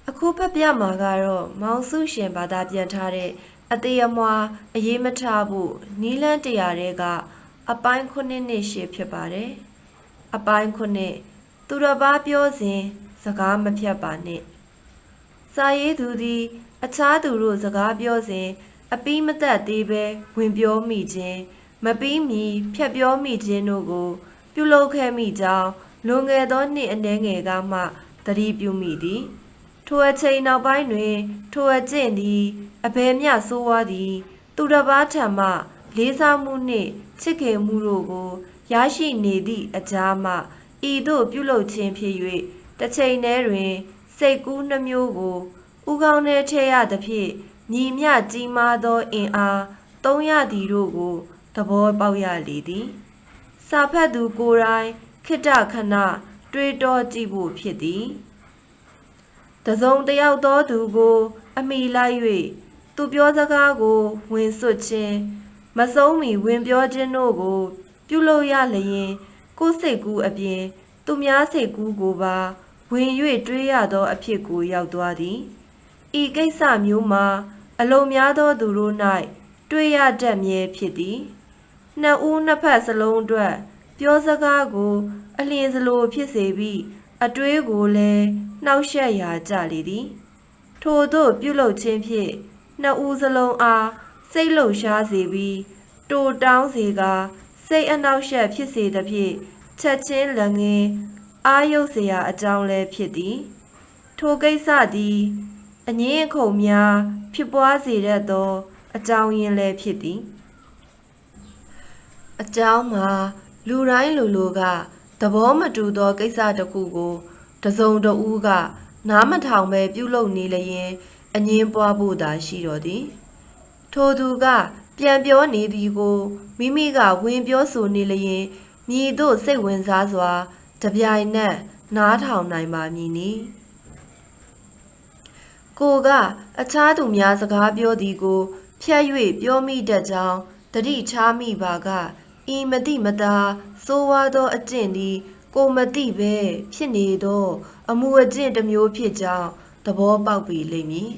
အခုဖတ်ပြမှာကတော့မောင်စုရှင်ဘာသာပြန်ထားတဲ့အသေးအမွားအရေးမထားဖို့နီးလန်းတရားတွေကအပိုင်း9နှစ်ရှည်ဖြစ်ပါတယ်။အပိုင်း9သူတစ်ပါးပြောစဉ်စကားမဖြတ်ပါနဲ့။စာရေးသူသည်အခြားသူတို့စကားပြောစဉ်အပီးမသက်သေးပဲဝင်ပြောမိခြင်းမပြီးမီဖြတ်ပြောမိခြင်းတို့ကိုပြုလုပ်ခဲ့မိကြောင်းလွန်ခဲ့သောနှစ်အနည်းငယ်ကမှသတိပြုမိသည်။ထိုအချိန်နောက်ပိုင်းတွင်ထိုအကျင့်သည်အဘယ်မျှဆိုးဝါးသည်သူတစ်ပါးထံမှလေးစားမှုနှင့်ချစ်ခင်မှုတို့ကိုရရှိနေသည့်အကြားမှဤသို့ပြုလုပ်ခြင်းဖြစ်၍တစ်ချိန်တည်းတွင်စိတ်ကူးနှမျိုးကိုဥကောင်းထဲထည့်ရသဖြင့်ညီမျှကြီးမားသောအင်အားသုံးရသည်တို့ကိုသဘောပေါက်ရလေသည်စာဖတ်သူကိုယ်တိုင်ခိတ္တခဏတွေးတောကြည့်ဖို့ဖြစ်သည်တစုံတစ်ယောက်သောသူကိုအမိလိုက်၍သူပြောစကားကိုဝင်စွတ်ခြင်းမဆုံးမီဝင်ပြောခြင်းတို့ကိုပြုလုပ်ရလျင်ကိုယ်စိတ်ကူးအပြင်သူများစိတ်ကူးကိုပါဝင်၍တွေးရသောအဖြစ်ကိုရောက်သွားသည်ဤကိစ္စမျိုးမှာအလုံးများသောသူတို့၌တွေးရတတ်မြဲဖြစ်သည်နှစ်ဦးနှစ်ဖက်စလုံးအတွက်ပြောစကားကိုအလျင်စလိုဖြစ်စေပြီးအတွေးကိုလည်းနှောက်ယှက်ရာကြလေသည်ထို့သို့ပြုလုပ်ခြင်းဖြင့်နှစ်ဦးစလုံးအားစိတ်လှုပ်ရှားစေပြီးတိုတောင်းစေကာစိတ်အနှောက်ယှက်ဖြစ်စေသဖြင့်ချက်ချင်းလက်ငင်းအာရုပ်เสียအကြောင်းလည်းဖြစ်သည်ထိုကိစ္စသည်အငင်းအခုံများဖြစ်ပွားစေတတ်သောအကြောင်းရင်းလည်းဖြစ်သည်အကြောင်းမှာလူတိုင်းလူလူကသဘောမတူသောကိစ္စတစ်ခုကိုတစုံတဦးကနားမထောင်ပဲပြုလုပ်နေလျင်အငင်းပွားဖို့သာရှိတော်သည်ထိုသူကပြန်ပြောနေသည်ကိုမိမိကဝင်ပြောဆိုနေလျင်မည်သို့စိတ်ဝင်စားစွာတပြိုင်နက်နားထောင်နိုင်ပါမည်နီကိုကအခြားသူများစကားပြောသည်ကိုဖြတ်၍ပြောမိတတ်ကြောင်းတတိချားမိပါကဤမတိမသာစိုးဝါသောအကျင့်သည်ကိုမတိပဲဖြစ်နေသောအမှုအကျင့်တစ်မျိုးဖြစ်ကြောင်းသဘောပေါက်ပြီလိမ့်မည်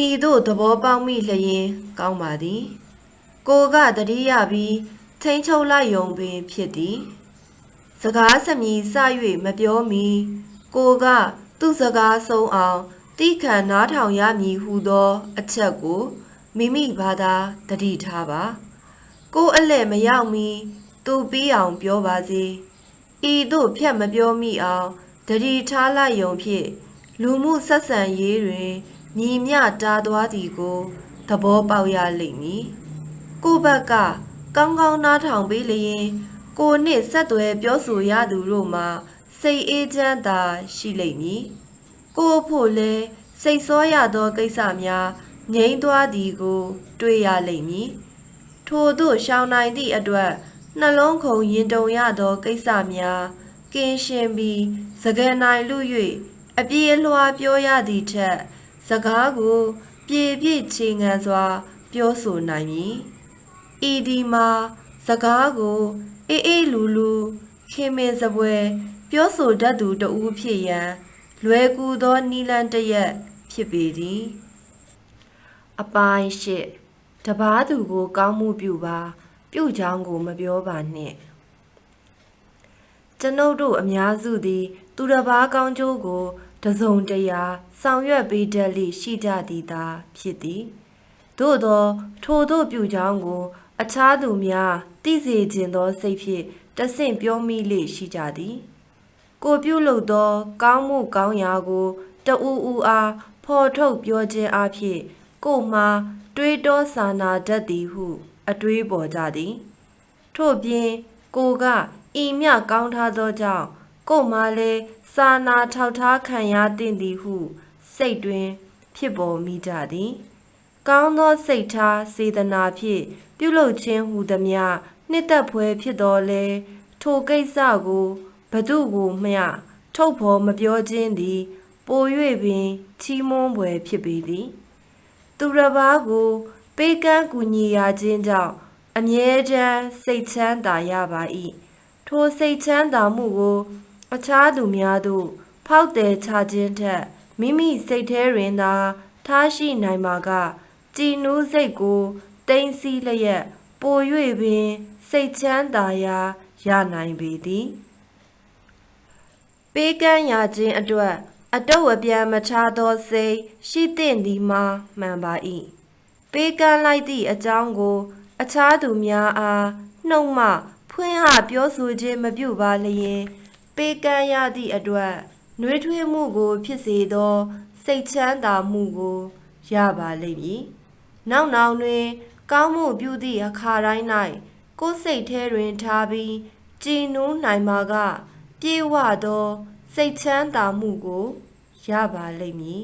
ဤသို့သဘောပေါက်မိလျင်ကောင်းပါသည်ကိုကတတိယပြီးထိန်ချုပ်လိုက်ယုံပင်ဖြစ်သည်စကားစမြည်စ၍မပြောမီကိုကသူ့စကားဆုံးအောင်တိခံနားထောင်ရမည်ဟုသောအချက်ကိုမိမိဘာသာတတိထားပါကိုအလဲ့မရောက်မီသူပြီးအောင်ပြောပါစေဤသို့ဖြတ်မပြောမိအောင်တတိထားလိုက်ယုံဖြင့်လူမှုဆက်ဆံရေးတွင်ညီမျှတားသွားသည်ကိုသဘောပေါက်ရလိမ့်မည်ကိုဘက်ကကောင်းကောင်းနားထောင်ပေးလျင်ကိုနှင့်ဆက်သွယ်ပြောဆိုရသူတို့မှာစိတ်အေးချမ်းသာရှိလိမ့်မည်ကိုဖို့လည်းစိတ်ဆောရသောကိစ္စများငြိမ်းသွားသည်ကိုတွေ့ရလိမ့်မည်ထို့သို့ရှောင်နိုင်သည့်အတွက်နှလုံးခုန်ရင်တုံရသောကိစ္စများကင်းရှင်းပြီးစကားနိုင်လူ၍အပြေအလွှာပြောရသည့်ထက်စကားကိုပြေပြည့်ချေငံစွာပြောဆိုနိုင်မည်ဤဒီမှာစကားကိုအေးအေးလူလူခင်မင်စပွဲပြောဆိုတတ်သူတဦးဖြစ်ရန်လွယ်ကူသောနီလန်းတရက်ဖြစ်ပေသည်အပိုင်း၈တပားသူကိုကောင်းမှုပြုပါပြုကြောင်းကိုမပြောပါနှင့်ကျွန်ုပ်တို့အများစုသည်သူတစ်ပါးကောင်းကျိုးကိုတစုံတရာဆောင်ရွက်ပေးတတ်လိရှိကြသည်သာဖြစ်သည်သို့သောထိုသို့ပြုကြောင်းကိုအခြားသူများသိစေခြင်းသောစိတ်ဖြင့်တဆင့်ပြောမိလိရှိကြသည်ကိုပြုလုပ်သောကောင်းမှုကောင်းရာကိုတဦးဦးအားဖော်ထုတ်ပြောခြင်းအဖြစ်ကိုမှတွေးတောစာနာတတ်သည်ဟုအတွေးပေါ်ကြသည်ထို့ပြင်ကိုကဤမြကောင်းထားသောကြောင့်ကိုမှလည်းစာနာထောက်ထားခံရသင့်သည်ဟုစိတ်တွင်ဖြစ်ပေါ်မိကြသည်ကောင်းသောစိတ်ထားစေတနာဖြင့်ပြုလုပ်ခြင်းဟူသည်မြနှစ်သက်ဖွယ်ဖြစ်တော်လဲထိုကိစ္စကိုဘသူကိုမျှထုတ်ဖော်မပြောခြင်းသည်ပို၍ပင်ချီးမွမ်းဖွယ်ဖြစ်ပေသည်သူတစ်ပါးကိုပေးကမ်းကူညီရခြင်းကြောင့်အမြဲတမ်းစိတ်ချမ်းသာရပါ၏ထိုစိတ်ချမ်းသာမှုကိုအခြားသူများသို့ဖောက်တယ်ချခြင်းထက် မိမိစိတ်ထဲတွင်သာထားရှိနိုင်မှာကကြည်နူးစိတ်ကိုတိမ်စီလျက်ပို၍ပင်စိတ်ချမ်းသာရာရနိုင်ပေသည်ပေးကမ်းရခြင်းအတွက်အတုတ်အပြန်မချသောစိတ်ရှိသင့်သည်မှာမှန်ပါ၏ပေးကမ်းလိုက်သည့်အကြောင်းကိုအခြားသူများအားနှုတ်မှဖွင့်ဟပြောဆိုခြင်းမပြုပါလျင်ပေးကမ်းရသည့်အတွက်နှွေးထွေးမှုကိုဖြစ်စေသောစိတ်ချမ်းသာမှုကိုရပါလိမ့်မည်နောက်တွင်ကောင်းမှုပြုသည့်အခါတိုင်း၌ကိုယ်စိတ်ထဲတွင်ထားပြီးကြည်နူးနိုင်မှာကပြေဝသောစိတ်ချမ်းသာမှုကိုရပါလိမ့်မည်